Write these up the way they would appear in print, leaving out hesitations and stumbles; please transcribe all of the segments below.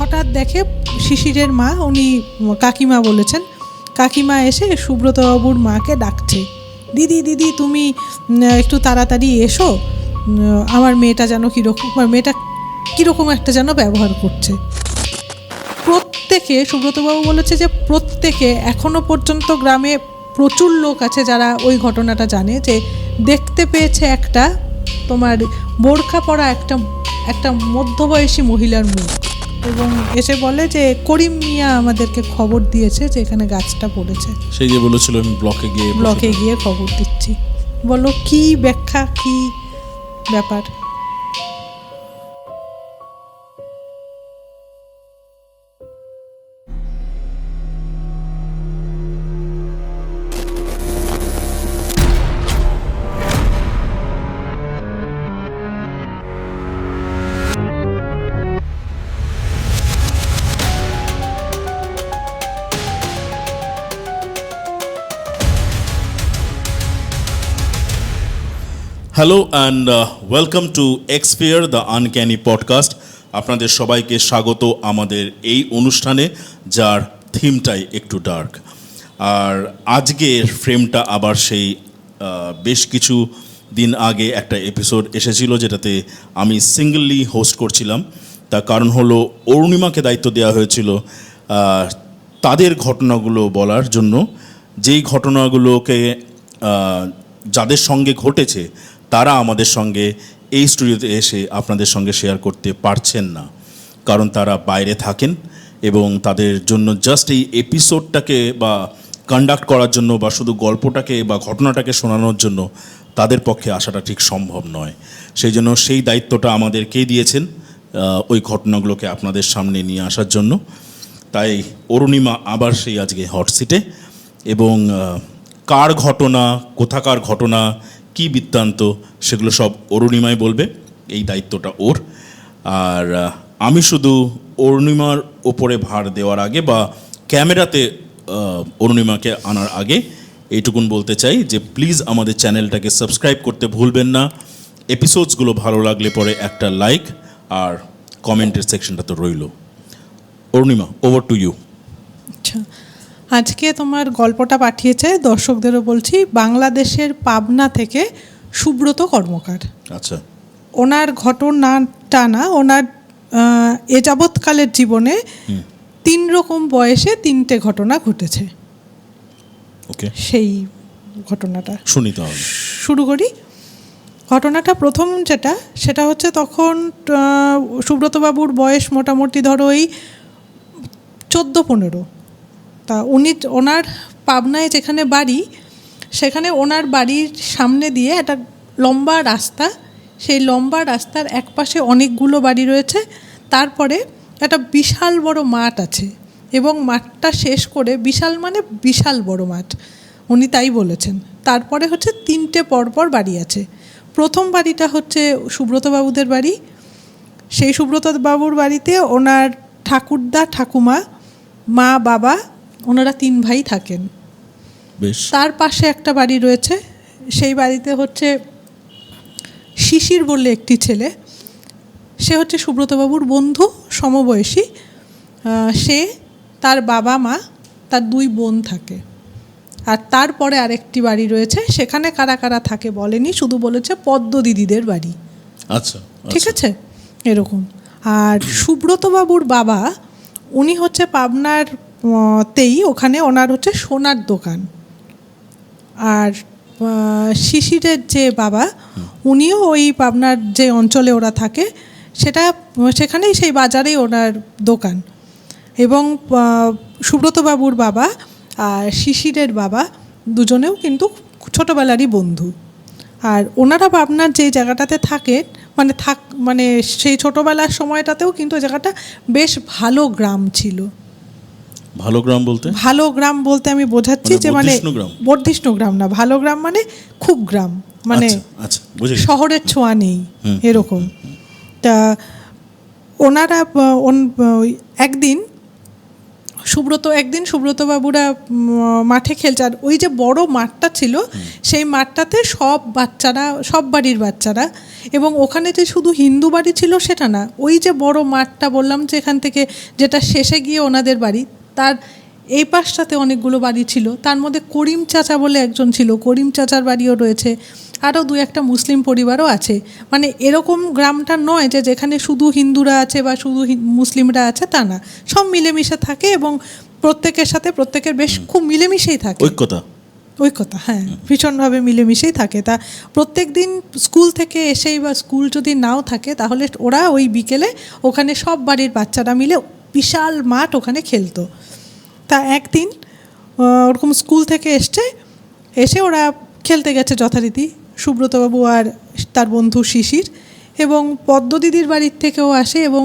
হঠাৎ দেখে শিশিরের মা, উনি কাকিমা বলেছেন, কাকিমা এসে সুব্রতবাবুর মাকে ডাকছে, দিদি দিদি তুমি একটু তাড়াতাড়ি এসো, আমার মেয়েটা যেন কীরকম, মেয়েটা কীরকম একটা যেন ব্যবহার করছে। প্রত্যেকে, সুব্রতবাবু বলেছে যে প্রত্যেকে এখনও পর্যন্ত গ্রামে প্রচুর লোক আছে যারা ওই ঘটনাটা জানে, যে দেখতে পেয়েছে একটা তোমার বোরখা পরা একটা মধ্যবয়সী মহিলার মুখ, এবং এসে বলে যে করিম মিয়া আমাদেরকে খবর দিয়েছে যে এখানে গাছটা পড়েছে। সেই যে বলেছিল আমি ব্লকে গিয়ে খবর দিচ্ছি। বলো কি ব্যাখ্যা, কি ব্যাপার? Hello and welcome to expare the uncanny podcast. আপনাদের সবাইকে স্বাগত আমাদের এই অনুষ্ঠানে, যার থিমটাই একটু ডার্ক। আর আজকের ফ্রেমটা আবার সেই বেশ কিছু দিন আগে একটা এপিসোড এসেছিল যেটাতে আমি সিঙ্গেললি হোস্ট করছিলাম। তার কারণ হলো অরুণিমাকে দায়িত্ব দেওয়া হয়েছিল তাদের ঘটনাগুলো বলার জন্য, যেই ঘটনাগুলোকে যাদের সঙ্গে ঘটেছে তারা আমাদের সঙ্গে এই স্টুডিওতে এসে আপনাদের সঙ্গে শেয়ার করতে পারছেন না, কারণ তারা বাইরে থাকেন এবং তাদের জন্য জাস্ট এই এপিসোডটাকে বা কন্ডাক্ট করার জন্য বা শুধু গল্পটাকে বা ঘটনাটাকে শোনানোর জন্য তাদের পক্ষে আসাটা ঠিক সম্ভব নয়। সেই জন্য সেই দায়িত্বটা আমাদেরকেই দিয়েছেন ওই ঘটনাগুলোকে আপনাদের সামনে নিয়ে আসার জন্য। তাই অরুণিমা আবার সেই আজকে হট সিটে, এবং কার ঘটনা, কোথাকার ঘটনা, কি বৃত্তান্ত, সেগুলো সব অরুণিমাই বলবে। এই দায়িত্বটা ওর। আর আমি শুধু অরুণিমার ওপরে ভার দেওয়ার আগে বা ক্যামেরাতে অরুণিমাকে আনার আগে এইটুকুন বলতে চাই যে প্লিজ আমাদের চ্যানেলটাকে সাবস্ক্রাইব করতে ভুলবেন না। এপিসোডসগুলো ভালো লাগলে পরে একটা লাইক আর কমেন্টের সেকশনটা তো রইল। Arunima, over to you. আচ্ছা, আজকে তোমার গল্পটা পাঠিয়েছে, দর্শকদেরও বলছি, বাংলাদেশের পাবনা থেকে সুব্রত কর্মকার। আচ্ছা, ওনার ঘটনাটা না, ওনার এ যাবৎকালের জীবনে 3 রকম বয়সে 3টে ঘটনা ঘটেছে। ওকে, সেই ঘটনাটা শুনি তাহলে। শুরু করি। ঘটনাটা প্রথম সেটা হচ্ছে তখন সুব্রতবাবুর বয়স মোটামুটি ধরো ওই 14-15। তা ওনার পাবনায় যেখানে বাড়ি, সেখানে ওনার বাড়ির সামনে দিয়ে একটা লম্বা রাস্তা, সেই লম্বা রাস্তার একপাশে অনেকগুলো বাড়ি রয়েছে, তারপরে একটা বিশাল বড় মাঠ আছে, এবং মাঠটা শেষ করে, বিশাল মানে বিশাল বড় মাঠ, উনি তাই বলেছেন। তারপরে হচ্ছে 3টে পরপর বাড়ি আছে। প্রথম বাড়িটা হচ্ছে সুব্রতবাবুদের বাড়ি। সেই সুব্রতবাবুর বাড়িতে ওনার ঠাকুরদা, ঠাকুমা, মা, বাবা, ওনারা 3 ভাই থাকেন। তার পাশে একটা বাড়ি রয়েছে, সেই বাড়িতে হচ্ছে শিশির বললে একটি ছেলে, সে হচ্ছে সুব্রতবাবুর বন্ধু, সমবয়সী। সে, তার বাবা মা, তার 2 বোন থাকে। আর তারপরে আরেকটি বাড়ি রয়েছে, সেখানে কারা কারা থাকে বলেনি, শুধু বলেছে পদ্ম দিদিদের বাড়ি। আচ্ছা, ঠিক আছে, এরকম। আর সুব্রতবাবুর বাবা, উনি হচ্ছে পাবনার ওখানে ওনার হচ্ছে সোনার দোকান। আর শিশিরের যে বাবা, উনিও ওই পাবনার যে অঞ্চলে ওরা থাকে সেখানেই, সেই বাজারেই ওনার দোকান। এবং সুব্রতবাবুর বাবা আর শিশিরের বাবা দুজনেও কিন্তু ছোটোবেলারই বন্ধু। আর ওনারা পাবনার যে জায়গাটাতে থাকে, মানে সেই ছোটোবেলার সময়টাতেও কিন্তু জায়গাটা বেশ ভালো গ্রাম ছিল। ভালো গ্রাম বলতে আমি বোঝাচ্ছি যে মানে বর্ধিষ্ণু গ্রাম না, ভালো গ্রাম মানে খুব গ্রাম, মানে শহরের ছোঁয়া নেই এরকম। তা ওনারা একদিন একদিন সুব্রত বাবুরা মাঠে খেলছে, আর ওই যে বড় মাঠটা ছিল সেই মাঠটাতে সব বাড়ির বাচ্চারা, এবং ওখানে যে শুধু হিন্দু বাড়ি ছিল সেটা না, ওই যে বড় মাঠটা বললাম যে এখান থেকে যেটা শেষে গিয়ে ওনাদের বাড়ি, তার এই পাশটাতে অনেকগুলো বাড়ি ছিল। তার মধ্যে করিম চাচা বলে একজন ছিল, করিম চাচার বাড়িও রয়েছে, আরও 2-1টা মুসলিম পরিবারও আছে। মানে এরকম গ্রামটা নয় যে যেখানে শুধু হিন্দুরা আছে বা শুধু মুসলিমরা আছে, তা না, সব মিলেমিশে থাকে এবং প্রত্যেকের সাথে প্রত্যেকের বেশ খুব মিলেমিশেই থাকে, ঐক্যতা, হ্যাঁ, ভীষণভাবে মিলেমিশেই থাকে। তা প্রত্যেক দিন স্কুল থেকে এসেই বা স্কুল যদি নাও থাকে তাহলে ওরা ওই বিকেলে ওখানে সব বাড়ির বাচ্চারা মিলে বিশাল মাঠ ওখানে খেলতো। তা একদিন ওরকম স্কুল থেকে এসে ওরা খেলতে গেছে যথারীতি, সুব্রতবাবু আর তার বন্ধু শিশির, এবং পদ্মদিদির বাড়ির থেকেও আসে, এবং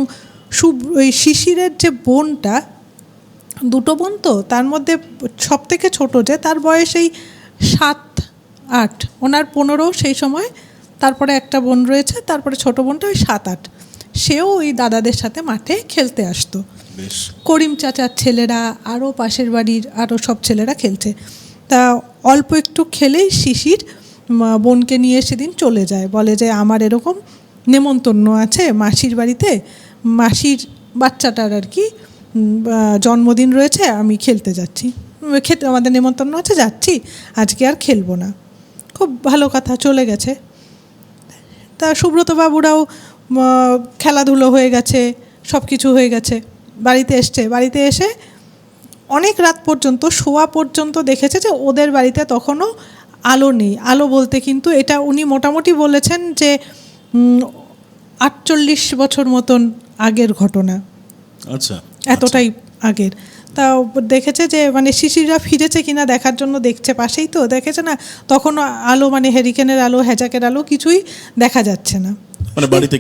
ওই শিশিরের যে বোনটা, 2টো বোন তো, তার মধ্যে সব থেকে ছোটো যে, তার বয়স এই 7-8, ওনার 15 সেই সময়, তারপরে একটা বোন রয়েছে, তারপরে ছোটো বোনটা ওই 7-8, সেও ওই দাদাদের সাথে মাঠে খেলতে আসতো। করিম চাচার ছেলেরা, আরও পাশের বাড়ির আরও সব ছেলেরা খেলছে। তা অল্প একটু খেলেই শিশির বোনকে নিয়ে সেদিন চলে যায়, বলে যে আমার এরকম নেমন্তন্ন আছে মাসির বাড়িতে, মাসির বাচ্চাটার আর কি জন্মদিন রয়েছে, আমি খেলতে যাচ্ছি, আমাদের নেমন্তন্ন আছে, যাচ্ছি, আজকে আর খেলবো না। খুব ভালো কথা, চলে গেছে। তা সুব্রতবাবুরাও খেলাধুলো হয়ে গেছে, সব কিছু হয়ে গেছে, বাড়িতে এসে অনেক রাত পর্যন্ত, শোয়া পর্যন্ত দেখেছে যে ওদের বাড়িতে তখনও আলো নেই। আলো বলতে কিন্তু এটা উনি মোটামুটি বলেছেন যে 48 বছর মতন আগের ঘটনা, আচ্ছা, এতটাই আগের। তা দেখেছে যে মানে শিশিররা ফিরেছে কিনা দেখার জন্য দেখছে, পাশেই তো, দেখেছে না তখনও আলো, মানে হেরিকেনের আলো, হ্যাজাকের আলো কিছুই দেখা যাচ্ছে না, মানে বাড়িতে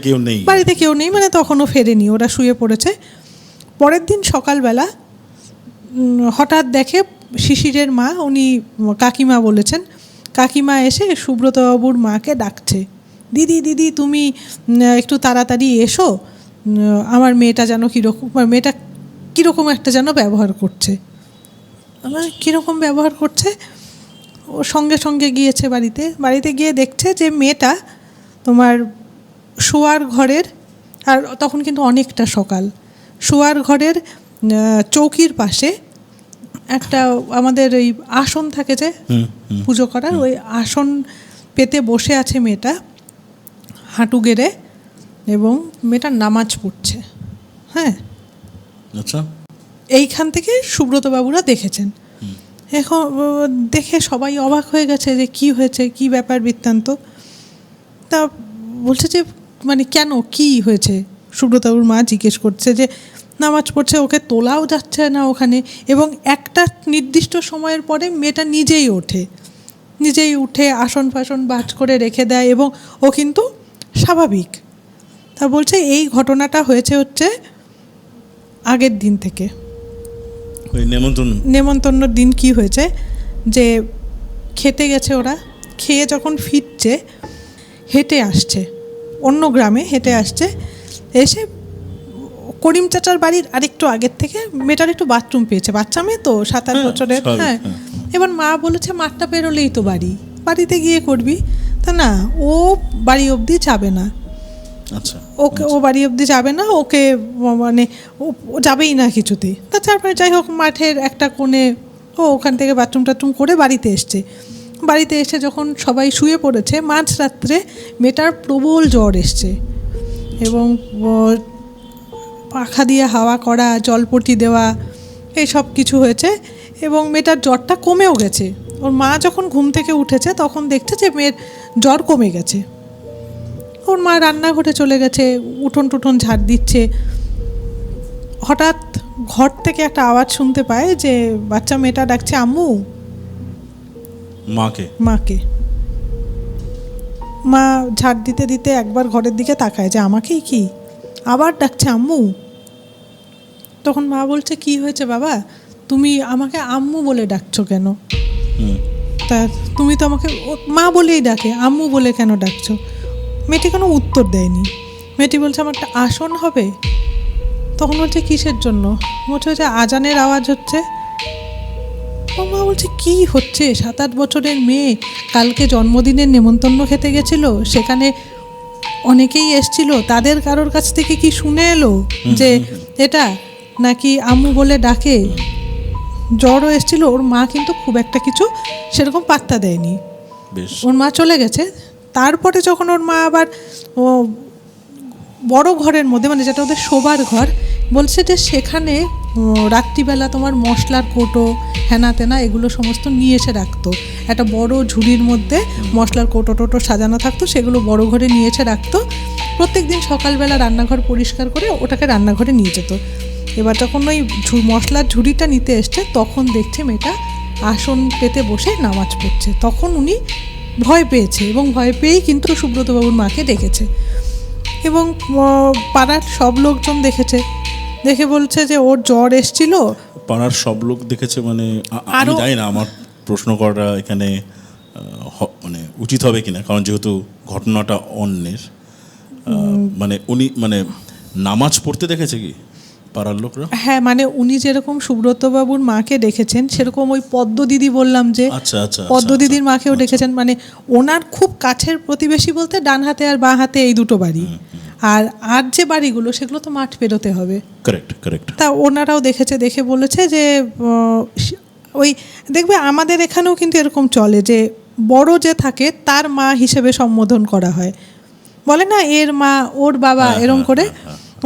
কেউ নেই, মানে তখনও ফেরেনি, ওরা শুয়ে পড়েছে। পরের দিন সকালবেলা হঠাৎ দেখে শিশিরের মা, উনি কাকিমা বলেছেন, কাকিমা এসে সুব্রতবাবুর মাকে ডাকছে, দিদি তুমি একটু তাড়াতাড়ি এসো, আমার মেয়েটা যেন কীরকম একটা যেন ব্যবহার করছে। কীরকম ব্যবহার করছে? ও সঙ্গে সঙ্গে গিয়েছে বাড়িতে গিয়ে দেখছে যে মেয়েটা তোমার শোয়ার ঘরের, আর তখন কিন্তু অনেকটা সকাল, শোয়ার ঘরের চৌকির পাশে একটা আমাদের ওই আসন থাকে যে পুজো করার, ওই আসন পেতে বসে আছে মেয়েটা হাঁটু গেড়ে, এবং মেয়েটা নামাজ পড়ছে। হ্যাঁ, আচ্ছা, এইখান থেকে সুব্রতবাবুরা দেখেছেন। এখন দেখে সবাই অবাক হয়ে গেছে যে কি হয়েছে, কি ব্যাপার বৃত্তান্ত। তা বলছে যে মানে কেন, কি হয়েছে? সুব্রতবাবুর মা জিজ্ঞেস করছে যে নামাজ পড়ছে, ওকে তোলাও যাচ্ছে না ওখানে, এবং একটা নির্দিষ্ট সময়ের পরে মেয়েটা নিজেই উঠে আসন ফাসন বাজ করে রেখে দেয়, এবং ও কিন্তু স্বাভাবিক। তা বলছে এই ঘটনাটা হচ্ছে আগের দিন থেকে। নেমন্তন্নর দিন কি হয়েছে যে খেতে গেছে ওরা, খেয়ে যখন ফিরছে, হেঁটে আসছে, অন্য গ্রামে হেঁটে আসছে, এসে করিম চাচার বাড়ির আরেকটু আগের থেকে মেয়েটার একটু বাথরুম পেয়েছে, বাচ্চা মেয়ে তো 7-8 বছরের। হ্যাঁ, এবার মা বলেছে মাঠটা পেরোলেই তো বাড়িতে গিয়ে করবি, তা না, ও বাড়ি অবধি যাবে না। আচ্ছা, ও বাড়ি অবধি যাবে না, ওকে মানে ও যাবেই না কিছুতেই। তারপরে যাই হোক মাঠের একটা কোণে ও ওখান থেকে বাথরুম টাথরুম করে বাড়িতে এসে যখন সবাই শুয়ে পড়েছে, মাঝরাত্রে মেয়েটার প্রবল জ্বর এসছে, এবং পাখা দিয়ে হাওয়া করা, জলপটি দেওয়া, এই সব কিছু হয়েছে, এবং মেয়েটার জ্বরটা কমেও গেছে। ওর মা যখন ঘুম থেকে উঠেছে তখন দেখছে যে মেয়ের জ্বর কমে গেছে। ওর মা রান্নাঘরে চলে গেছে, উঠোন টুঠোন ঝাড় দিচ্ছে। হঠাৎ ঘর থেকে একটা আওয়াজ শুনতে পায় যে বাচ্চা মেয়েটা ডাকছে আম্মু, মাকে। মা ঝাড় দিতে দিতে একবার ঘরের দিকে তাকায় যে আমাকেই কি, আবার ডাকছে আম্মু। তখন মা বলছে কি হয়েছে বাবা, তুমি আমাকে আম্মু বলে ডাকছো কেন? তা তুমি তো আমাকে মা বলেই ডাকে, আম্মু বলে কেন ডাকছো? মেয়েটি কোনো উত্তর দেয়নি। মেয়েটি বলছে আমার একটা আসন হবে। তখন বলছে কিসের জন্য? বলছে যে আজানের আওয়াজ হচ্ছে। মা বলছে কি হচ্ছে? 7-8 বছরের মেয়ে কালকে জন্মদিনের নেমন্তন্ন খেতে গেছিল, সেখানে অনেকেই এসছিল, তাদের কারোর কাছ থেকে কি শুনে এলো যে এটা নাকি আম্মু বলে ডাকে? জ্বরও এসছিল। ওর মা কিন্তু খুব একটা কিছু সেরকম পাত্তা দেয়নি, ওর মা চলে গেছে। তারপরে যখন ওর মা আবার বড় ঘরের মধ্যে, মানে যেটা ওদের শোবার ঘর, বলছে যে সেখানে রাত্রিবেলা তোমার মশলার কোটো হেনা তেনা এগুলো সমস্ত নিয়ে এসে রাখতো। একটা বড় ঝুড়ির মধ্যে মশলার কোটো টোটো সাজানো থাকতো, সেগুলো বড় ঘরে নিয়ে এসে রাখতো। প্রত্যেক দিন সকালবেলা রান্নাঘর পরিষ্কার করে ওটাকে রান্নাঘরে নিয়ে যেত। এবার যখন ওই মশলার ঝুড়িটা নিতে এসছে, তখন দেখছে মেয়েটা আসন পেতে বসে নামাজ পড়ছে। তখন উনি ভয় পেয়েছে, এবং ভয় পেয়েই কিন্তু সুব্রতবাবুর মাকে ডেকেছে। এবং পাড়ার সব লোকজন দেখেছে, দেখে বলছে যে ওর জ্বর এসছিল। পাড়ার সব লোক দেখেছে মানে আমি জানি না, আমার প্রশ্ন করাটা এখানে মানে উচিত হবে কিনা, কারণ যেহেতু ঘটনাটা অন্যের। মানে উনি মানে নামাজ পড়তে দেখেছে কি পাড়ার লোকরা? হ্যাঁ, মানে উনি যেরকম সুব্রতবাবুর মাকে দেখেছেন, সেরকম ওই পদ্ম দিদি বললাম যে, পদ্ম দিদির মাকেও ডেকেছেন। মানে ওনার খুব কাছের প্রতিবেশী বলতে ডান হাতে আর বাঁ হাতে এই দুটো বাড়ি। আর যে বাড়িগুলো সেগুলো তো মাঠ পেরোতে হবে। কারেক্ট। তা ওনারাও দেখেছে, দেখে বলেছে যে ওই দেখবে আমাদের এখানেও কিন্তু এরকম চলে যে বড় যে থাকে তার মা হিসেবে সম্বোধন করা হয়, বলে না এর মা, ওর বাবা, এরকম করে।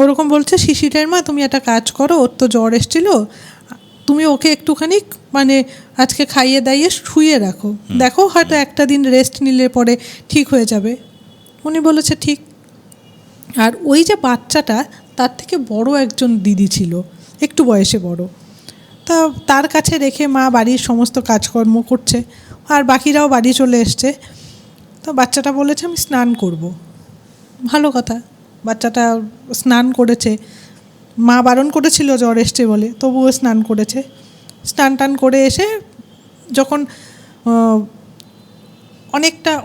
ওরকম বলছে শিশিরের মা তুমি একটা কাজ করো, ওর তো জ্বর এসছিল, তুমি ওকে একটুখানি মানে আজকে খাইয়ে দাইয়ে শুয়ে রাখো, দেখো হয়তো একটা দিন রেস্ট নিলে পরে ঠিক হয়ে যাবে। উনি বলেছে ঠিক। আর ওই যে বাচ্চাটা, তার থেকে বড় একজন দিদি ছিল, একটু বয়সে বড়, তা তার কাছে রেখে মা বাড়ির সমস্ত কাজকর্ম করছে, আর বাকিরাও বাড়ি চলে এসছে। তো বাচ্চাটা বলেছে আমি স্নান করব। ভালো কথা, বাচ্চাটা স্নান করেছে। মা বারণ করেছিল জ্বর এসছে বলে, তবুও স্নান করেছে। স্নান টান করে এসে যখন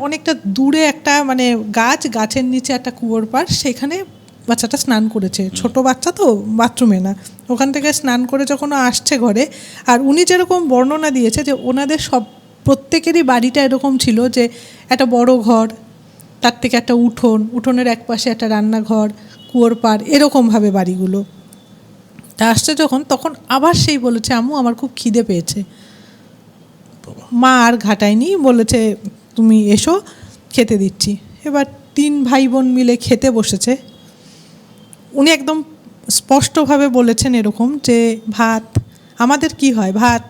অনেকটা দূরে একটা মানে গাছের নিচে একটা কুয়োর পাড়, সেখানে বাচ্চাটা স্নান করেছে। ছোট বাচ্চা তো, বাথরুমে না, ওখান থেকে স্নান করে যখন আসছে ঘরে। আর উনি যেরকম বর্ণনা দিয়েছে যে ওনাদের প্রত্যেকেরই বাড়িটা এরকম ছিল যে একটা বড় ঘর, তার থেকে একটা উঠোনের এক পাশে একটা রান্নাঘর, কুয়োর পাড়, এরকমভাবে বাড়িগুলো। তা আসছে যখন, তখন আবার সেই বলেছে আম্মু আমার খুব খিদে পেয়েছে। মা আর ঘাটায়নি, বলেছে তুমি এসো খেতে দিচ্ছি। এবার 3 ভাই বোন মিলে খেতে বসেছে। উনি একদম স্পষ্টভাবে বলেছেন এরকম যে ভাত, আমাদের কি হয় ভাত,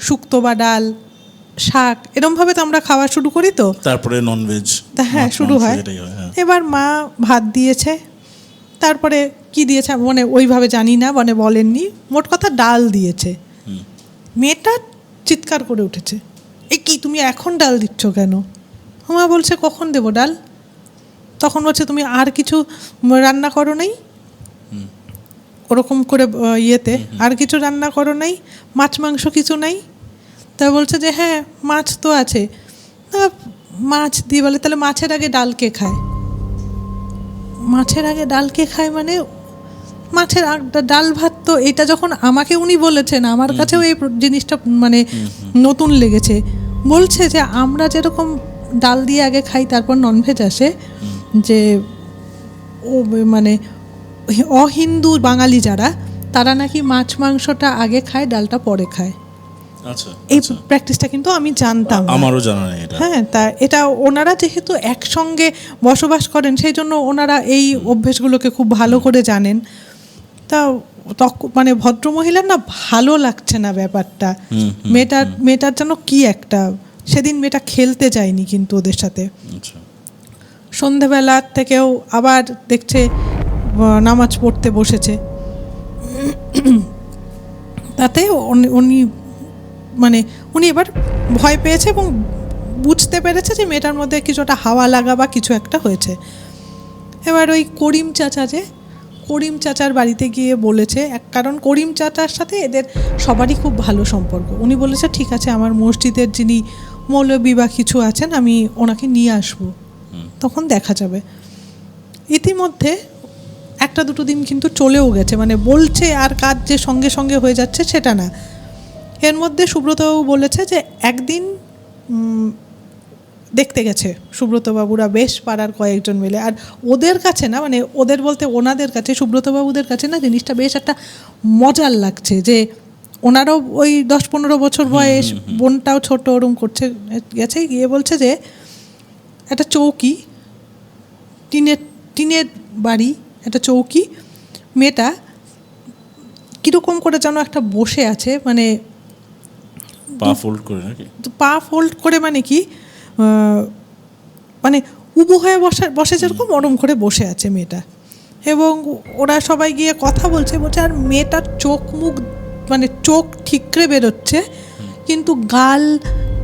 শুক্তো বা ডাল, শাক, এরমভাবে তো আমরা খাওয়া শুরু করি, তো তারপরে ননভেজ, হ্যাঁ শুরু হয়। এবার মা ভাত দিয়েছে, তারপরে কি দিয়েছে মানে ওইভাবে জানি না, মানে বলেননি, মোট কথা ডাল দিয়েছে। মেয়েটা চিৎকার করে উঠেছে, এ কি তুমি এখন ডাল দিচ্ছ কেন? মা বলছে কখন দেবো ডাল? তখন বলছে তুমি আর কিছু রান্না করো নাই, ওরকম করে ইয়েতে আর কিছু রান্না করো নাই, মাছ মাংস কিছু নাই? তা বলছে যে হ্যাঁ মাছ তো আছে। মাছ দিয়ে বলে তাহলে মাছের আগে ডাল কে খায়? মাছের আগে ডাল কে খায় মানে মাছের ডাল ভাত তো, এটা যখন আমাকে উনি বলেছেন, আমার কাছেও এই জিনিসটা মানে নতুন লেগেছে। বলছে যে আমরা যেরকম ডাল দিয়ে আগে খাই, তারপর ননভেজ আসে, যে ও মানে অহিন্দু বাঙালি যারা, তারা নাকি মাছ মাংসটা আগে খায়, ডালটা পরে খায়। এই প্র্যাকটিসটা কিন্তু আমি জানতাম, আমারও জানা নেই এটা। হ্যাঁ, তা এটা ওনারা যেহেতু একসঙ্গে বসবাস করেন, সেই জন্য ওনারা এই অভ্যেসগুলোকে খুব ভালো করে জানেন। তা মানে ভদ্রমহিলার না ভালো লাগছে না ব্যাপারটা। মেয়েটার যেন কি একটা, সেদিন মেয়েটা খেলতে যায়নি কিন্তু ওদের সাথে। সন্ধেবেলার থেকেও আবার দেখছে নামাজ পড়তে বসেছে। তাতে উনি এবার ভয় পেয়েছে এবং বুঝতে পেরেছে যে মেয়েটার মধ্যে কিছুটা হাওয়া লাগা বা কিছু একটা হয়েছে। এবার ওই করিম চাচার বাড়িতে গিয়ে বলেছে, কারণ করিম চাচার সাথে এদের সবারই খুব ভালো সম্পর্ক। উনি বলেছে ঠিক আছে, আমার মসজিদের যিনি মৌলবি বা কিছু আছেন, আমি ওনাকে নিয়ে আসবো, তখন দেখা যাবে। ইতিমধ্যে একটা দুটো দিন কিন্তু চলেও গেছে, মানে বলছে আর কাজ যে সঙ্গে সঙ্গে হয়ে যাচ্ছে সেটা না। এর মধ্যে সুব্রতবাবু বলেছে যে একদিন দেখতে গেছে সুব্রতবাবুরা বেশ পাড়ার কয়েকজন মিলে, আর ওদের কাছে না, মানে ওদের বলতে ওনাদের কাছে, সুব্রতবাবুদের কাছে না জিনিসটা বেশ একটা মজার লাগছে যে ওনারও ওই 10-15 বছর বয়স, বোনটাও ছোট, ওরম করছে গেছে, গিয়ে বলছে যে একটা চৌকি, টিনের বাড়ি, একটা চৌকি, মেয়েটা কীরকম করে যেন একটা বসে আছে, মানে পা ফোল্ড করে নাকি, পা ফোল্ড করে, মানে কি মানে উবু হয়ে বসে যেরকম ওরম করে বসে আছে মেয়েটা। এবং ওরা সবাই গিয়ে কথা বলছে, আর মেয়েটার চোখ মুখ, মানে চোখ ঠিকরে বেরোচ্ছে, কিন্তু গাল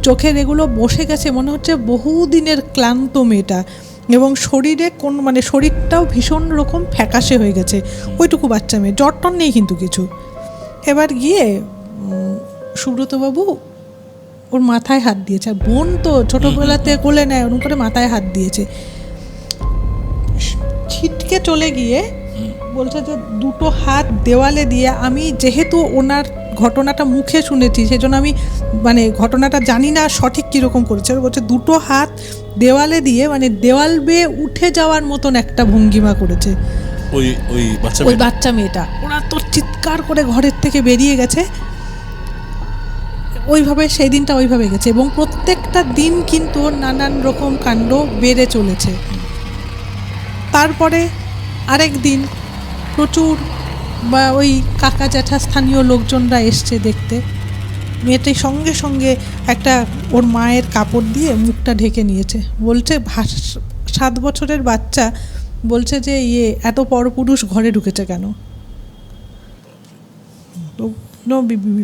চোখের এগুলো বসে গেছে, মনে হচ্ছে বহুদিনের ক্লান্ত মেয়েটা। এবং শরীরে মানে শরীরটাও ভীষণ রকম ফ্যাকাশে হয়ে গেছে, ওইটুকু বাচ্চা মেয়ে, জ্বর টর নেই কিন্তু কিছু। এবার গিয়ে সুব্রতবাবু ওর মাথায় হাত দিয়েছে, আর বোন তো ছোটোবেলাতে কোলে নেয়, ওরকম করে মাথায় হাত দিয়েছে। ছিটকে চলে গিয়ে বলছে যে দুটো হাত দেওয়ালে দিয়ে, আমি যেহেতু ওনার ঘটনাটা মুখে শুনেছি সেজন্য আমি মানে ঘটনাটা জানি না সঠিক কীরকম করেছে, বলছে দুটো হাত দেওয়ালে দিয়ে, মানে দেওয়াল বেয়ে উঠে যাওয়ার মতন একটা ভঙ্গিমা করেছে ওই বাচ্চা মেয়েটা। ওরা তো চিৎকার করে ঘরের থেকে বেরিয়ে গেছে। ওইভাবে সেই দিনটা ওইভাবে গেছে, এবং প্রত্যেকটা দিন কিন্তু নানান রকম কাণ্ড বেড়ে চলেছে। তারপরে আরেক দিন প্রচুর বা ওই কাকা জ্যাঠা স্থানীয় লোকজনরা এসছে দেখতে, মেয়েটি সঙ্গে সঙ্গে একটা ওর মায়ের কাপড় দিয়ে মুখটা ঢেকে নিয়েছে। বলছে 7 বছরের বাচ্চা, বলছে যে এত পরপুরুষ ঘরে ঢুকেছে কেন,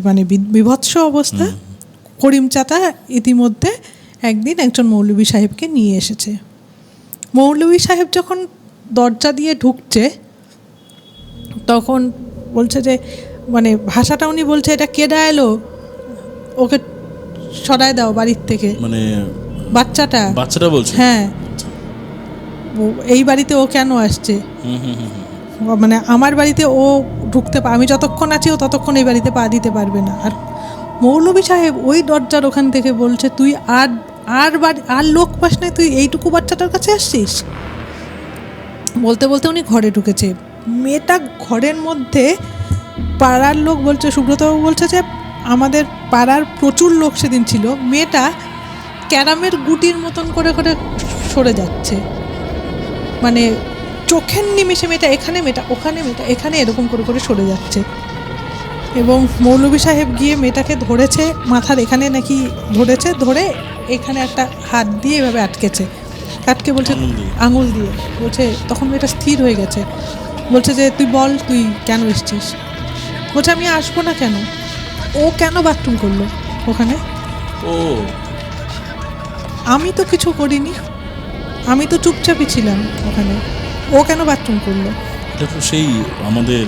মানে বিভৎস অবস্থা। করিম চাচা ইতিমধ্যে একদিন একজন মৌলভী সাহেবকে নিয়ে এসেছে। মৌলভী সাহেব যখন দরজা দিয়ে ঢুকছে তখন বলছে যে, মানে ভাষাটা উনি বলছে, এটা কেডা এলো, ওকে সরায় দাও বাড়ির থেকে, মানে বাচ্চাটা বলছে, হ্যাঁ এই বাড়িতে ও কেন আসছে, মানে আমার বাড়িতে ও ঢুকতে আমি যতক্ষণ আছি ও ততক্ষণ এই বাড়িতে পা দিতে পারবে না। আর মৌলভী সাহেব ওই দরজার ওখান থেকে বলছে, তুই আর লোক পাস না, তুই এইটুকু বাচ্চাটার কাছে আসছিস। বলতে বলতে উনি ঘরে ঢুকেছে। মেয়েটা ঘরের মধ্যে, পাড়ার লোক বলছে, সুব্রতবাবু বলছে যে আমাদের পাড়ার প্রচুর লোক সেদিন ছিল, মেয়েটা ক্যারামের গুটির মতন করে করে সরে যাচ্ছে, মানে চোখের নিমেষে মেয়েটা এখানে, মেয়েটা ওখানে, মেয়েটা এখানে, এরকম করে করে সরে যাচ্ছে। এবং মৌলভী সাহেব গিয়ে মেয়েটাকে ধরেছে, মাথার এখানে নাকি ধরেছে, ধরে এখানে একটা হাত দিয়ে এভাবে আটকে বলছে আঙুল দিয়ে, বলছে তখন মেয়েটা স্থির হয়ে গেছে। বলছে যে তুই বল, তুই কেন এসছিস। বলছে আমি আসবো না কেন, ও কেন বাথরুম করলো ওখানে, আমি তো কিছু করিনি, আমি তো চুপচাপই ছিলাম ওখানে, ও কেন বাথরুম করলো। এটা তো সেই আমাদের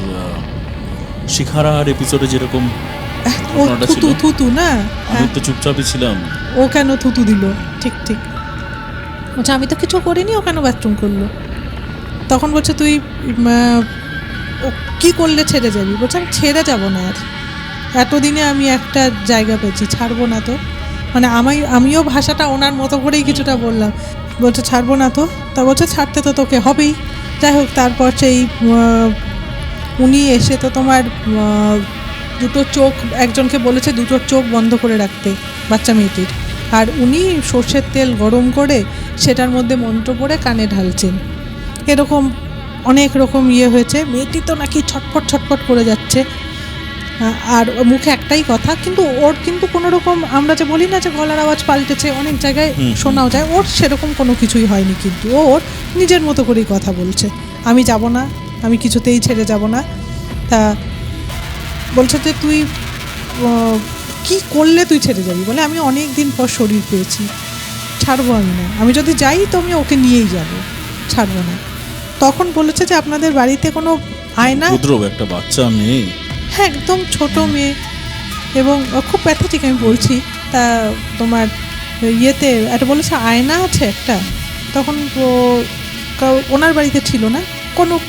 শিখারার এপিসোডে যেরকম ও থুতু না, আমি তো চুপচাপই ছিলাম, ও কেন থুতু দিল, ঠিক বলছে আমি তো কিছু করিনি, ও কেন বাথরুম করলো। তখন বলছে তুই ও কী করলে ছেড়ে যাবি। বলছে আমি ছেড়ে যাবো না, আর এতদিনে আমি একটা জায়গা পেয়েছি, ছাড়বো না তো, মানে আমিও ভাষাটা ওনার মতো করেই কিছুটা বললাম। বলছে ছাড়বো না তো, তা বলছে ছাড়তে তো তোকে হবেই। যাই হোক, তারপর সেই উনি এসে তো তোমার দুটো চোখ, একজনকে বলেছে দুটো চোখ বন্ধ করে রাখতে বাচ্চা মেয়েটির, আর উনি সর্ষের তেল গরম করে সেটার মধ্যে মন্ত্র পড়ে কানে ঢালছেন। এরকম অনেক রকম হয়েছে। মেয়েটি তো নাকি ছটফট করে যাচ্ছে, আর মুখে একটাই কথা, কিন্তু ওর কিন্তু কোনো রকম, আমরা যে বলি না যে গলার আওয়াজ পাল্টেছে, অনেক জায়গায় শোনাও যায়, ওর সেরকম কোনো কিছুই হয়নি, কিন্তু ওর নিজের মতো করেই কথা বলছে, আমি যাব না, আমি কিছুতেই ছেড়ে যাব না। তা বলছে যে তুই কি করলে তুই ছেড়ে যাবি। বলে আমি অনেক দিন পর শরীর পেয়েছি, ছাড়বো আমি না, আমি যদি যাই তো আমি ওকে নিয়েই যাব, ছাড়বো না। তখন বলেছে যে আপনাদের বাড়িতে কোনো আয়না, একটা বাচ্চা মেয়ে, হ্যাঁ একদম ছোট মেয়ে, এবং খুব প্যাথেটিক, আমি বলছি। তা তোমার একটা বলেছে আয়না আছে একটা, তখন ওনার বাড়িতে ছিল না,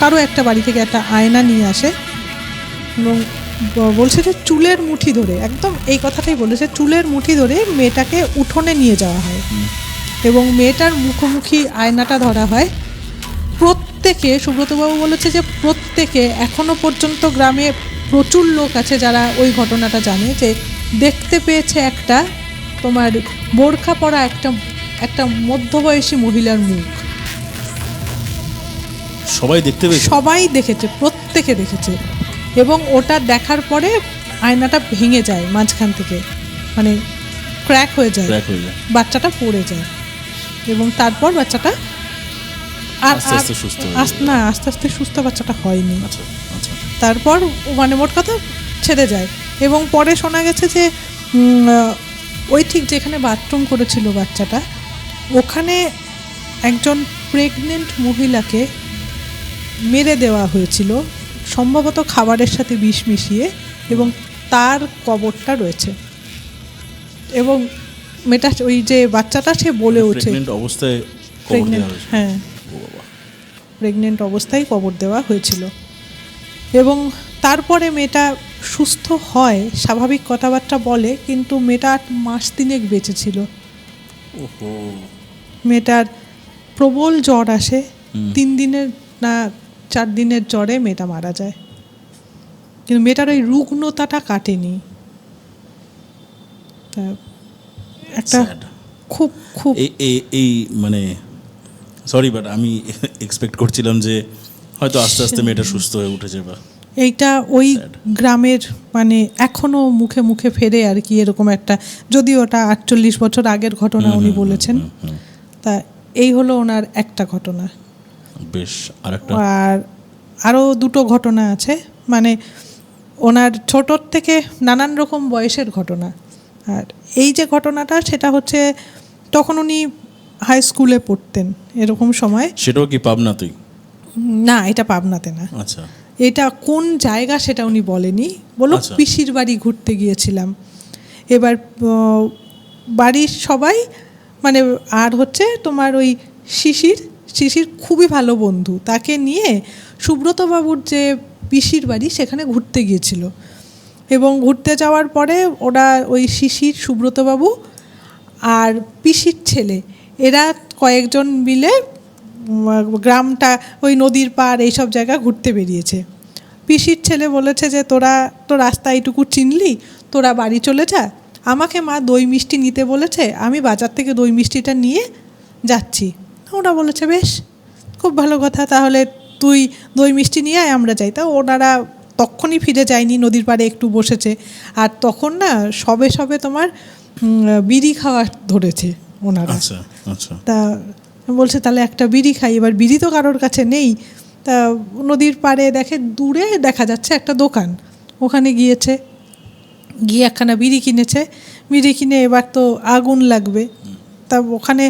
কারো একটা বাড়ি থেকে একটা আয়না নিয়ে আসে এবং বলছে যে চুলের মুঠি ধরে, একদম এই কথাটাই বলেছে, চুলের মুঠি ধরে মেয়েটাকে উঠোনে নিয়ে যাওয়া হয় এবং মেয়েটার মুখোমুখি আয়নাটা ধরা হয়। প্রত্যেকে, সুব্রতবাবু বলেছে যে প্রত্যেকে, এখনো পর্যন্ত গ্রামে প্রচুর লোক আছে যারা ওই ঘটনাটা জানে, যে দেখতে পেয়েছে একটা তোমার বোরখা পরা একটা মধ্যবয়সী মহিলার মুখ। সবাই দেখতে পেয়েছে? সবাই দেখেছে, প্রত্যেকে দেখেছে। এবং ওটা দেখার পরে আয়নাটা ভেঙে যায় মাঝখান থেকে, মানে ক্র্যাক হয়ে যায়, বাচ্চাটা পড়ে যায় এবং তারপর বাচ্চাটা আস্তে আস্তে সুস্থ হয়ে যায়। না, আস্তে আস্তে সুস্থ বাচ্চাটা হয়নি। আচ্ছা আচ্ছা। তারপর মানে মোট কথা ছেড়ে যায় এবং পরে শোনা গেছে যে ওই ঠিক যেখানে বাথরুম করেছিল বাচ্চাটা, ওখানে একজন প্রেগনেন্ট মহিলাকে মেরে দেওয়া হয়েছিল, সম্ভবত খাবারের সাথে বিষ মিশিয়ে, এবং তার কবরটা রয়েছে। এবং মেয়েটা, ওই যে বাচ্চাটা, সে বলে ওঠে অবস্থায়, হ্যাঁ, প্রেগনেন্ট অবস্থায় কবর দেওয়া হয়েছিল। এবং তারপরে মেয়েটা সুস্থ হয়, স্বাভাবিক কথাবার্তা বলে, কিন্তু মেয়েটা 8 মাস 3 বেঁচে ছিল। মেয়েটার প্রবল জ্বর আসে, 3 দিনের না 4 দিনের জ্বরে মেয়েটা মারা যায়, কিন্তু মেয়েটার ওই রুগ্নতাটা কাটেনি। তা একটা খুব খুব এই মানে সরি, বাট আমি এক্সপেক্ট করছিলাম যে হয়তো আস্তে আস্তে মেয়েটা সুস্থ হয়ে উঠেছে, বা এইটা ওই গ্রামের মানে এখনো মুখে মুখে ফেরে আর কি, এরকম একটা, যদিও ওটা 48 বছর আগের ঘটনা উনি বলেছেন। তা এই হলো ওনার একটা ঘটনা। বেশ, আর আরও 2টো ঘটনা আছে, মানে ওনার ছোটোর থেকে নানান রকম বয়সের ঘটনা। আর এই যে ঘটনাটা, সেটা হচ্ছে তখন উনি হাই স্কুলে পড়তেন এরকম সময়। সেটাও কি পাবনাতেই? না, এটা পাবনাতে না। আচ্ছা। এটা কোন জায়গা সেটা উনি বলেনি, বলো পিসির বাড়ি ঘুরতে গিয়েছিলাম। এবার বাড়ির সবাই মানে, আর হচ্ছে তোমার ওই শিশির খুবই ভালো বন্ধু, তাকে নিয়ে সুব্রতবাবুর যে পিসির বাড়ি সেখানে ঘুরতে গিয়েছিল। এবং ঘুরতে যাওয়ার পরে ওরা ওই শিশির, সুব্রতবাবু আর পিসির ছেলে, এরা কয়েকজন মিলে গ্রামটা, ওই নদীর পাড়, এইসব জায়গা ঘুরতে বেরিয়েছে। পিসির ছেলে বলেছে যে তোরা তো রাস্তা এইটুকু চিনলি, তোরা বাড়ি চলে যা, আমাকে মা দই মিষ্টি নিতে বলেছে, আমি বাজার থেকে দই মিষ্টিটা নিয়ে যাচ্ছি। ওরা বলেছে বেশ, খুব ভালো কথা, তাহলে তুই দই মিষ্টি নিয়ে আয়, আমরা যাই। তা ওনারা তখনই ফিরে যায়নি, নদীর পাড়ে একটু বসেছে। আর তখন না সবে সবে তোমার বিড়ি খাওয়া ধরেছে ওনারা। আচ্ছা আচ্ছা। তা বলছে তাহলে একটা বিড়ি খাই। এবার বিড়ি তো কারোর কাছে নেই, তা নদীর পাড়ে দেখে, দূরে দেখা যাচ্ছে একটা দোকান, ওখানে গিয়েছে, গিয়ে একখানা বিড়ি কিনেছে। বিড়ি কিনে এবার তো আগুন লাগবে, তা ওখানে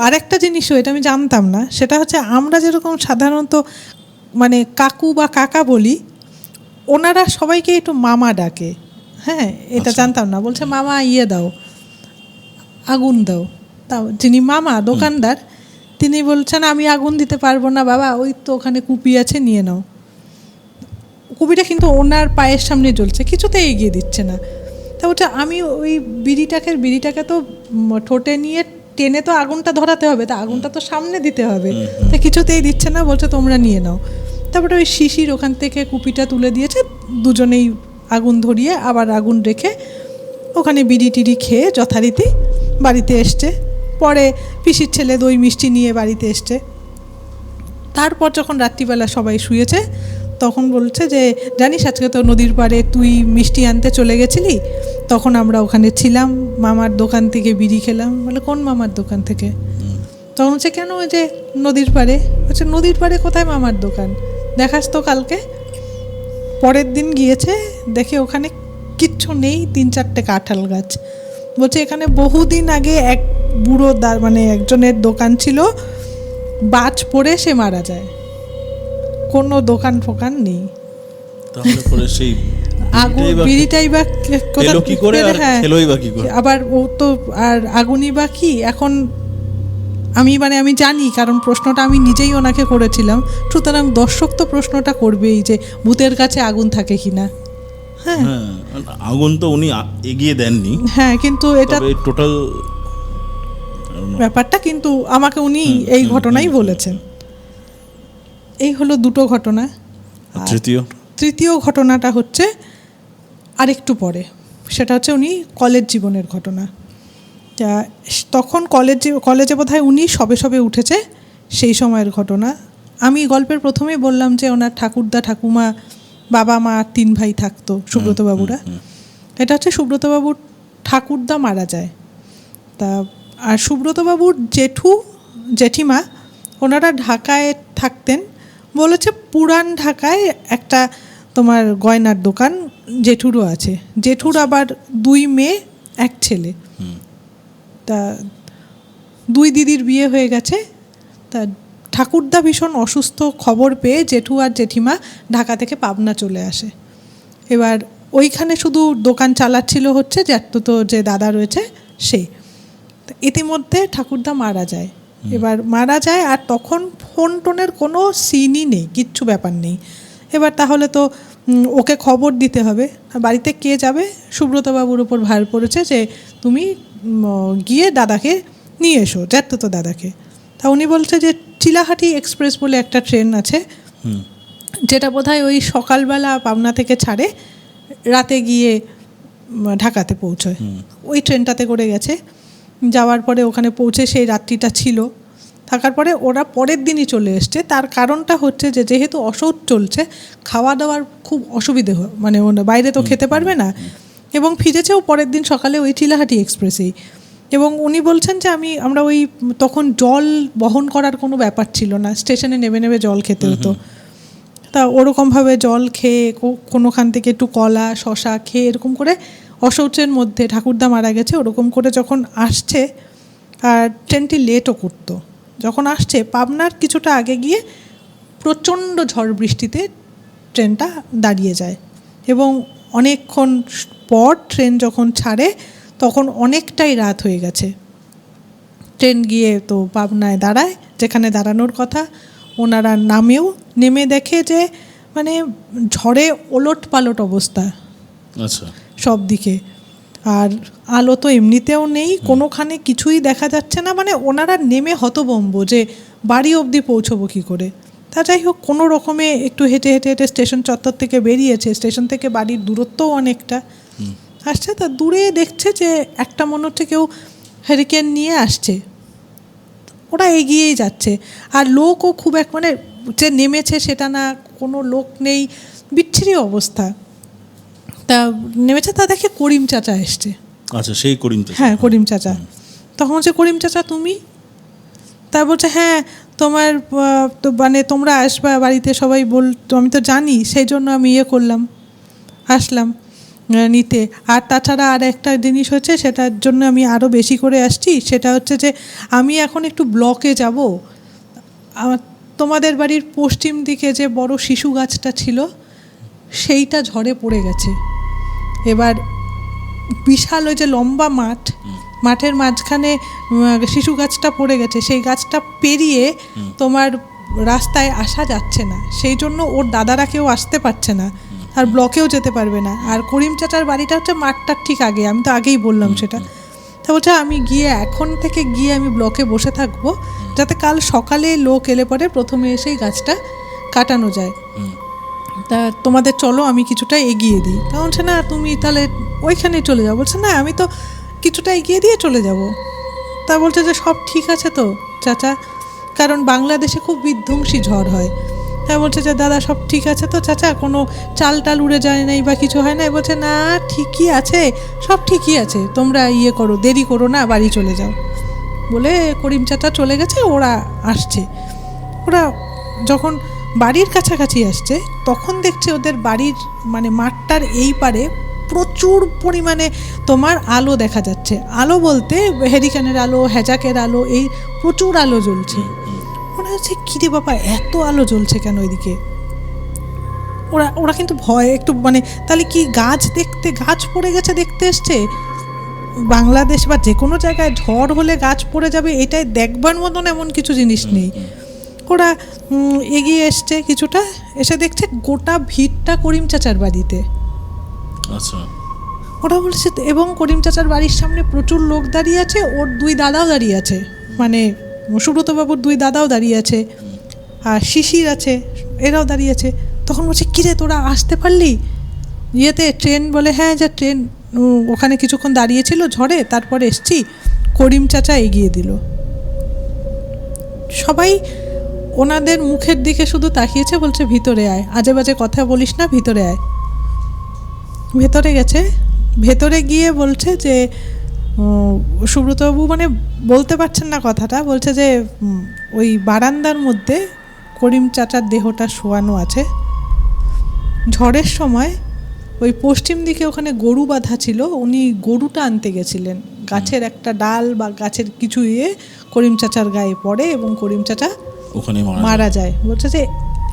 আরেকটা জিনিসও, এটা আমি জানতাম না, সেটা হচ্ছে আমরা যেরকম সাধারণত মানে কাকু বা কাকা বলি, ওনারা সবাইকে একটু মামা ডাকে। হ্যাঁ, এটা জানতাম না। বলছে মামা ইয়ে দাও, আগুন দাও। তা যিনি মামা দোকানদার, তিনি বলছেন আমি আগুন দিতে পারবো না বাবা, ওই তো ওখানে কুপি আছে, নিয়ে নাও। কুপিটা কিন্তু ওনার পায়ের সামনে জ্বলছে, কিছুতেই এগিয়ে দিচ্ছে না। তা বলছে আমি ওই বিড়িটাকে তো ঠোঁটে নিয়ে টেনে তো আগুনটা ধরাতে হবে, তা আগুনটা তো সামনে দিতে হবে, তা কিছুতেই দিচ্ছে না। বলছে তোমরা নিয়ে নাও। তারপরে ওই শিশির ওখান থেকে কুপিটা তুলে দিয়েছে, দুজনেই আগুন ধরিয়ে আবার আগুন রেখে ওখানে বিড়ি টিড়ি খেয়ে যথারীতি বাড়িতে এসছে। পরে পিসির ছেলে দই মিষ্টি নিয়ে বাড়িতে এসছে। তারপর যখন রাত্রিবেলা সবাই শুয়েছে, তখন বলছে যে জানিস আজকে তো নদীর পাড়ে তুই মিষ্টি আনতে চলে গেছিলি, তখন আমরা ওখানে ছিলাম, মামার দোকান থেকে বিড়ি খেলাম। বলে কোন মামার দোকান থেকে? তখন হচ্ছে কেন, ওই যে নদীর পাড়ে। বলছে নদীর পাড়ে কোথায় মামার দোকান, দেখাস তো কালকে। পরের দিন গিয়েছে, দেখে ওখানে কিচ্ছু নেই, 3-4টে কাঁঠাল গাছ। বলছে এখানে বহুদিন আগে এক বুড়ো মানে একজনের দোকান ছিল, বাজ পড়ে সে মারা যায়, কোনো দোকান ফোকান নেই। তাহলে পরে সেই আগুন বিড়িটাই বা কি করে, আর খেলোই বা কি করে? আবার ও তো আর আগুনই বা কি, এখন আমি জানি, কারণ প্রশ্নটা আমি নিজেই ওনাকে করেছিলাম, সুতরাং দর্শক তো প্রশ্নটা করবেই যে ভূতের কাছে আগুন থাকে কিনা। হ্যাঁ, আগুন তো উনি এগিয়ে দেননি, হ্যাঁ, কিন্তু এটা টোটাল ব্যাপারটা কিন্তু আমাকে উনি এই ঘটনাই বলেছেন। এই হলো দুটো ঘটনা। তৃতীয় ঘটনাটা হচ্ছে আরেকটু পরে, সেটা হচ্ছে উনি কলেজ জীবনের ঘটনা। তখন কলেজে বোধহয় উনি সবে সবে উঠেছে, সেই সময়ের ঘটনা। আমি গল্পের প্রথমেই বললাম যে ওনার ঠাকুরদা ঠাকুমা, বাবা মা, 3 ভাই থাকতো, সুব্রতবাবুরা। এটা হচ্ছে সুব্রতবাবুর ঠাকুরদা মারা যায়। তা আর সুব্রতবাবুর জেঠিমা ওনারা ঢাকায় থাকতেন। বলেছে পুরান ঢাকায় একটা তোমার গয়নার দোকান জেঠুরও আছে। জেঠুর আবার 2 মেয়ে 1 ছেলে। তা 2 দিদির বিয়ে হয়ে গেছে। তা ঠাকুরদা ভীষণ অসুস্থ খবর পেয়ে জেঠু আর জেঠিমা ঢাকা থেকে পাবনা চলে আসে। এবার ওইখানে শুধু দোকান চালাচ্ছিল হচ্ছে যে দাদা রয়েছে সে। ইতিমধ্যে ঠাকুরদা মারা যায়। এবার মারা যায়, আর তখন ফোন টোনের কোনো সিনই নেই, কিচ্ছু ব্যাপার নেই। এবার তাহলে তো ওকে খবর দিতে হবে। বাড়িতে কে যাবে? সুব্রতবাবুর উপর ভার পড়েছে যে তুমি গিয়ে দাদাকে নিয়ে এসো, জ্যাঠতো দাদাকে। তা উনি বলছে যে চিলাহাটি এক্সপ্রেস বলে একটা ট্রেন আছে, যেটা বোধহয় ওই সকালবেলা পাবনা থেকে ছাড়ে, রাতে গিয়ে ঢাকাতে পৌঁছয়। ওই ট্রেনটাতে করে গেছে। যাওয়ার পরে ওখানে পৌঁছে সেই রাত্রিটা ছিল, থাকার পরে ওরা পরের দিনই চলে এসছে। তার কারণটা হচ্ছে যে যেহেতু অসৌচ চলছে, খাওয়া দাওয়ার খুব অসুবিধে হয়, মানে বাইরে তো খেতে পারবে না, এবং ফিরেছেও পরের দিন সকালে ওই চিলাহাটি এক্সপ্রেসেই। এবং উনি বলছেন যে আমরা ওই তখন জল বহন করার কোনো ব্যাপার ছিল না, স্টেশনে নেমে নেমে জল খেতে হতো। তা ওরকমভাবে জল খেয়ে কোনোখান থেকে একটু কলা শশা খেয়ে এরকম করে অশৌচের মধ্যে ঠাকুরদা মারা গেছে, ওরকম করে যখন আসছে, আর ট্রেনটি লেটও করতো, যখন আসছে পাবনার কিছুটা আগে গিয়ে প্রচণ্ড ঝড় বৃষ্টিতে ট্রেনটা দাঁড়িয়ে যায়। এবং অনেকক্ষণ পর ট্রেন যখন ছাড়ে তখন অনেকটাই রাত হয়ে গেছে। ট্রেন গিয়ে তো পাবনায় দাঁড়ায়, যেখানে দাঁড়ানোর কথা। ওনারা নেমে দেখে যে মানে ঝড়ে ওলট পালট অবস্থা, আচ্ছা, সব দিকে। আর আলো তো এমনিতেও নেই, কোনোখানে কিছুই দেখা যাচ্ছে না। মানে ওনারা নেমে হতভম্ব যে বাড়ি অবধি পৌঁছবো কী করে। তা যাই হোক, কোনো রকমে একটু হেঁটে হেঁটে হেঁটে স্টেশন চত্বর থেকে বেরিয়েছে। স্টেশন থেকে বাড়ির দূরত্বও অনেকটা। আসছে, তা দূরে দেখছে যে একটা মনে হচ্ছে কেউ হ্যারিকেন নিয়ে আসছে। ওরা এগিয়েই যাচ্ছে, আর লোকও খুব মানে যে নেমেছে সেটা না, কোনো লোক নেই, বিচ্ছিরি অবস্থা। তা নেমেছে, তা দেখে করিম চাচা এসছে। আচ্ছা, সেই করিম চাচা? হ্যাঁ, করিম চাচা। তখন বলছে, করিম চাচা তুমি? তা বলছে, হ্যাঁ তোমার তো মানে তোমরা আসবা বাড়িতে, সবাই আমি তো জানি, সেই জন্য আমি আসলাম নিতে। আর তাছাড়া আর একটা জিনিস হচ্ছে, সেটার জন্য আমি আরও বেশি করে আসছি। সেটা হচ্ছে যে আমি এখন একটু ব্লকে যাব। তোমাদের বাড়ির পশ্চিম দিকে যে বড় শিশু গাছটা ছিল, সেইটা ঝড়ে পড়ে গেছে। এবার বিশাল ওই যে লম্বা মাঠের মাঝখানে শিশু গাছটা পড়ে গেছে। সেই গাছটা পেরিয়ে তোমার রাস্তায় আসা যাচ্ছে না, সেই জন্য ওর দাদারা কেউ আসতে পারছে না, আর ব্লকেও যেতে পারবে না। আর করিম চাচার বাড়িটা হচ্ছে মাঠটার ঠিক আগে, আমি তো আগেই বললাম সেটা। তা বলছে, আমি গিয়ে এখন থেকে গিয়ে আমি ব্লকে বসে থাকবো, যাতে কাল সকালে লোক এলে পরে প্রথমে এসেই গাছটা কাটানো যায়। তা তোমাদের চলো, আমি কিছুটা এগিয়ে দিই। তা বলছে, না তুমি তাহলে ওইখানে চলে যাও। বলছে, না আমি তো কিছুটা এগিয়ে দিয়ে চলে যাব। তা বলছে যে সব ঠিক আছে তো চাচা, কারণ বাংলাদেশে খুব বিধ্বংসী ঝড় হয়। হ্যাঁ, বলছে যে দাদা সব ঠিক আছে তো চাচা, কোনো চাল টাল উড়ে যায় নাই বা কিছু হয় নাই? বলছে, না ঠিকই আছে, সব ঠিকই আছে, তোমরা করো, দেরি করো না, বাড়ি চলে যাও। বলে করিম চাচা চলে গেছে। ওরা আসছে। ওরা যখন বাড়ির কাছাকাছি আসছে, তখন দেখছে ওদের বাড়ির মানে মাঠটার এই পারে প্রচুর পরিমাণে তোমার আলো দেখা যাচ্ছে। আলো বলতে হেরিকেনের আলো, হ্যাজাকের আলো, এই প্রচুর আলো জ্বলছে। মনে হচ্ছে কিরে বাবা, এত আলো জ্বলছে কেন এদিকে? ওরা কিন্তু ভয় একটু, মানে তাহলে কি গাছ পড়ে গেছে দেখতে এসছে? বাংলাদেশ বা যে কোনো জায়গায় ঝড় হলে গাছ পড়ে যাবে এটাই দেখবার মতন এমন কিছু জিনিস নেই। ওরা এগিয়ে এসছে কিছুটা, এসে দেখছে গোটা ভিড়টা করিম চাচার বাড়িতে। আচ্ছা, ওরা বলছে, এবং করিম চাচার বাড়ির সামনে প্রচুর লোক দাঁড়িয়ে আছে, ওর দুই দাদাও দাঁড়িয়ে আছে, মানে সুব্রতবাবুর দুই দাদাও দাঁড়িয়ে আছে, আর শিশির আছে, এরাও দাঁড়িয়ে আছে। তখন বলছে, কিরে তোরা আসতে পারলি ইয়েতে? ট্রেন? বলে হ্যাঁ, যা ট্রেন ওখানে কিছুক্ষণ দাঁড়িয়েছিল ঝড়ে, তারপরে এসছি। করিম চাচা এগিয়ে দিল। সবাই ওনাদের মুখের দিকে শুধু তাকিয়েছে, বলছে ভিতরে আয়, আজে বাজে কথা বলিস না, ভিতরে আয়। ভেতরে গেছে, ভেতরে গিয়ে বলছে যে সুব্রতবাবু মানে বলতে পারছেন না কথাটা, বলছে যে ওই বারান্দার মধ্যে করিম চাচার দেহটা শোয়ানো আছে। ঝড়ের সময় ওই পশ্চিম দিকে ওখানে গরু বাঁধা ছিল, উনি গরুটা আনতে গেছিলেন, গাছের একটা ডাল বা গাছের কিছু করিম চাচার গায়ে পড়ে এবং করিম চাচা ওখানে মারা যায়। বলছে যে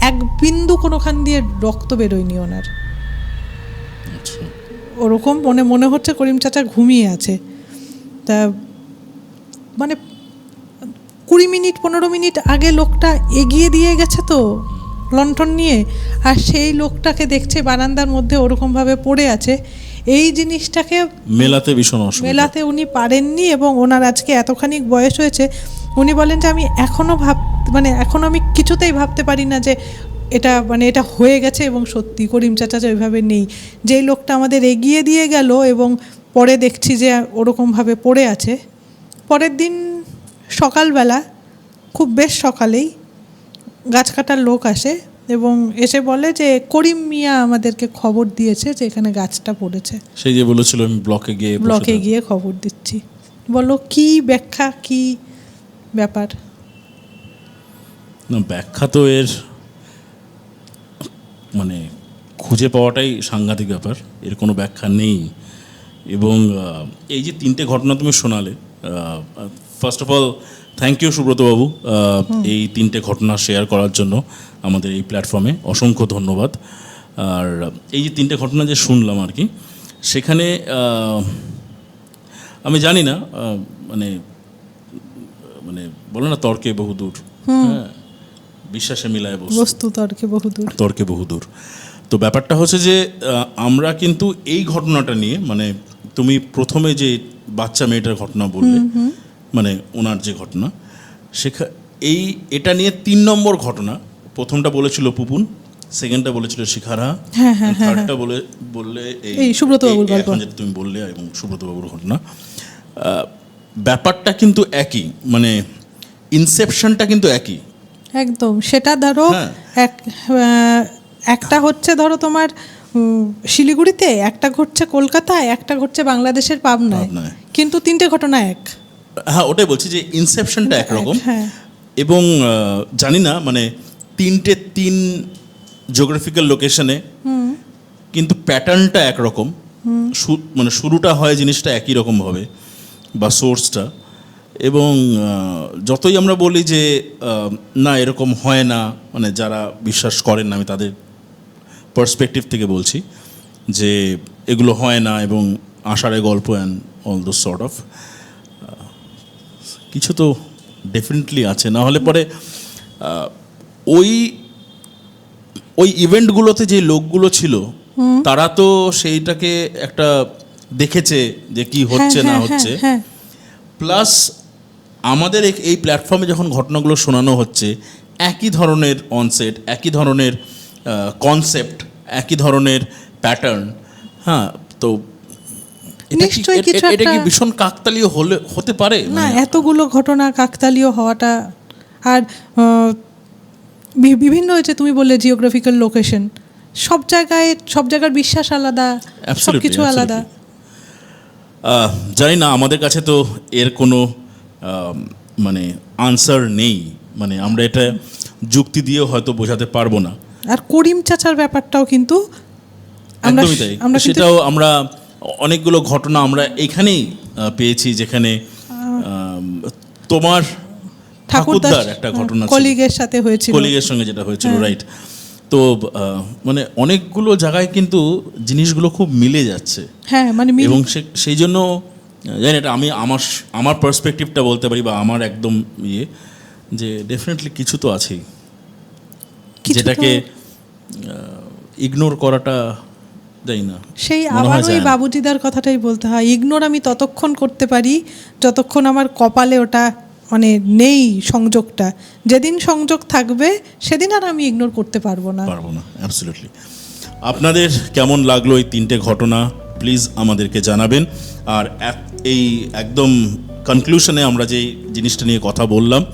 এক বিন্দু কোনোখান দিয়ে রক্ত বেরোয়নি ওনার। আচ্ছা, ওরকম মনে হচ্ছে করিম চাচা ঘুমিয়ে আছে। তা মানে 20-15 মিনিট আগে লোকটা এগিয়ে দিয়ে গেছে তো লণ্ঠন নিয়ে, আর সেই লোকটাকে দেখছে বারান্দার মধ্যে ওরকমভাবে পড়ে আছে। এই জিনিসটাকে মেলাতে ভীষণ অসুবিধা, মেলাতে উনি পারেননি, এবং ওনার আজকে এতখানি বয়স হয়েছে, উনি বলেন যে আমি এখনও এখনও আমি কিছুতেই ভাবতে পারি না যে এটা হয়ে গেছে এবং সত্যি করিম চাচা যে ওইভাবে নেই। যেই লোকটা আমাদের এগিয়ে দিয়ে গেল এবং পরে দেখছি যে ওরকমভাবে পড়ে আছে। পরের দিন সকালবেলা, খুব বেশ সকালেই গাছ কাটার লোক আসে এবং এসে বলে যে করিম মিয়া আমাদেরকে খবর দিয়েছে যে এখানে গাছটা পড়েছে। সেই যে বলেছিল আমি ব্লকে গিয়ে খবর দিচ্ছি। বলো কি ব্যাখ্যা, কি ব্যাপার? না, ব্যাখ্যা তো এর মানে খুঁজে পাওয়াটাই সাংঘাতিক ব্যাপার, এর কোনো ব্যাখ্যা নেই। এবং এই যে 3টে ঘটনা তুমি শোনালে, first of all thank you সুব্রতবাবু, এই 3টে ঘটনা শেয়ার করার জন্য আমাদের এই প্ল্যাটফর্মে অসংখ্য ধন্যবাদ। আর এই যে 3টে ঘটনা যে শুনলাম আর কি, সেখানে আমি জানি না, মানে মানে বলো না তর্কে বহুদূর, হ্যাঁ, বিশ্বাসে মিলায় বস্তু তর্কে বহুদূর। তো ব্যাপারটা হচ্ছে যে আমরা কিন্তু এই ঘটনাটা নিয়ে, মানে তুমি প্রথমে যে বাচ্চা মেয়েটার ঘটনা বললে, মানে ওনার যে ঘটনা, এটা নিয়ে 3 নম্বর ঘটনা। প্রথমটা বলেছিল পুপুন, সেকেন্ডটা বলেছিল শিখারা, থার্ডটা বললে এই সুব্রতবাবুর গল্প, যেটা তুমি বললে, এবং সুব্রতবাবুর ঘটনা। ব্যাপারটা কিন্তু একই, মানে ইনসেপশনটা কিন্তু একই একদম। সেটা ধরো একটা হচ্ছে ধরো তোমার শিলিগুড়িতে, একটা ঘটছে কলকাতায়, একটা ঘটছে বাংলাদেশের পাবনায়, কিন্তু 3টে ঘটনা এক। হ্যাঁ, ওটাই বলছি যে ইনসেপশনটা একরকম। এবং জানি না, মানে 3 জিওগ্রাফিক্যাল লোকেশনে, কিন্তু প্যাটার্নটা একরকম, মানে শুরুটা হয় জিনিসটা একই রকম হবে বা সোর্সটা। এবং যতই আমরা বলি যে না এরকম হয় না, মানে যারা বিশ্বাস করেন না, আমি তাদের পার্সপেক্টিভ থেকে বলছি যে এগুলো হয় না, এবং আষাঢ়ে গল্প and all those sort of কিছু তো ডেফিনেটলি আছে। না হলে পরে ওই ইভেন্টগুলোতে যে লোকগুলো ছিল তারা তো সেইটাকে একটা দেখেছে যে কি হচ্ছে না হচ্ছে, প্লাস আমাদের এই প্ল্যাটফর্মে যখন ঘটনাগুলো শোনানো হচ্ছে, একই ধরনের অনসেট, একই ধরনের কনসেপ্ট, একই ধরনের প্যাটার্ন। হ্যাঁ, তো এটা কি ভীষণ কাকতালীয় হতে পারে না? এতগুলো ঘটনা কাকতালীয় হওয়াটা, আর বিভিন্ন হয়েছে, তুমি বললে জিওগ্রাফিক্যাল লোকেশন, সব জায়গার বিশ্বাস আলাদা, সব কিছু আলাদা। জানি না, আমাদের কাছে তো এর কোনো মানে আনসার নেই, মানে আমরা এটা যুক্তি দিয়েও হয়তো বোঝাতে পারবো না। আর করিম চাচার ব্যাপারটাও কিন্তু একদমই তাই, সেটাও আমরা অনেকগুলো ঘটনা আমরা এখানেই পেয়েছি, যেখানে তোমার ঠাকুরদার একটা ঘটনা কলিগের সাথে হয়েছিল, কলিগের সঙ্গে যেটা হয়েছিল, রাইট। তো মানে অনেকগুলো জায়গায় কিন্তু জিনিসগুলো খুব মিলে যাচ্ছে, হ্যাঁ, মানে এবং সেই জন্য জানি এটা আমি আমার পার্সপেক্টিভটা বলতে পারি বা আমার একদম যে ডেফিনেটলি কিছু তো আছেই কিছু তো- যেটাকে ইগনোর করাটা যাই না সেই মনে হয় আবার ওই যায় না। বাবুজিদার কথাটাই বলতে হয়, ইগনোর আমি ততক্ষণ করতে পারি যতক্ষণ আমার কপালে ওটা মানে নেই সংযোগটা। যেদিন সংযোগ থাকবে সেদিন আর আমি ইগনোর করতে পারবো না। অ্যাবসলিউটলি। আপনাদের কেমন লাগলো এই 3টে ঘটনা প্লিজ আমাদেরকে জানাবেন। আর এই একদম কনক্লুশনে আমরা যে জিনিসটা নিয়ে কথা বললাম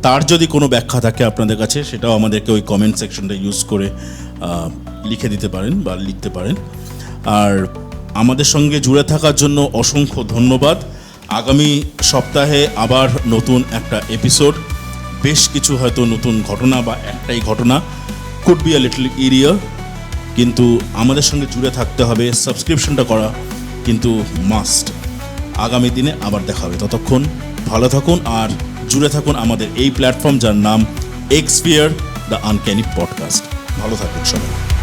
তার যদি কোনো ব্যাখ্যা থাকে আপনাদের কাছে সেটাও আমাদেরকে ওই কমেন্ট সেকশনটা ইউজ করে লিখে দিতে পারেন বা লিখতে পারেন। আর আমাদের সঙ্গে জুড়ে থাকার জন্য অসংখ্য ধন্যবাদ। আগামী সপ্তাহে আবার নতুন একটা এপিসোড, বেশ কিছু হয়তো নতুন ঘটনা বা একটাই ঘটনা, কুড বি আ লিটল ইরিয়ার, কিন্তু আমাদের সঙ্গে জুড়ে থাকতে হবে, সাবস্ক্রিপশনটা করা কিন্তু মাস্ট। আগামী দিনে আবার দেখা হবে, ততক্ষণ ভালো থাকুন আর জুড়ে থাকুন আমাদের এই প্ল্যাটফর্ম যার নাম এক্সপিয়ার দ্য আনক্যানি পডকাস্ট। ভালো থাকুন সবাই।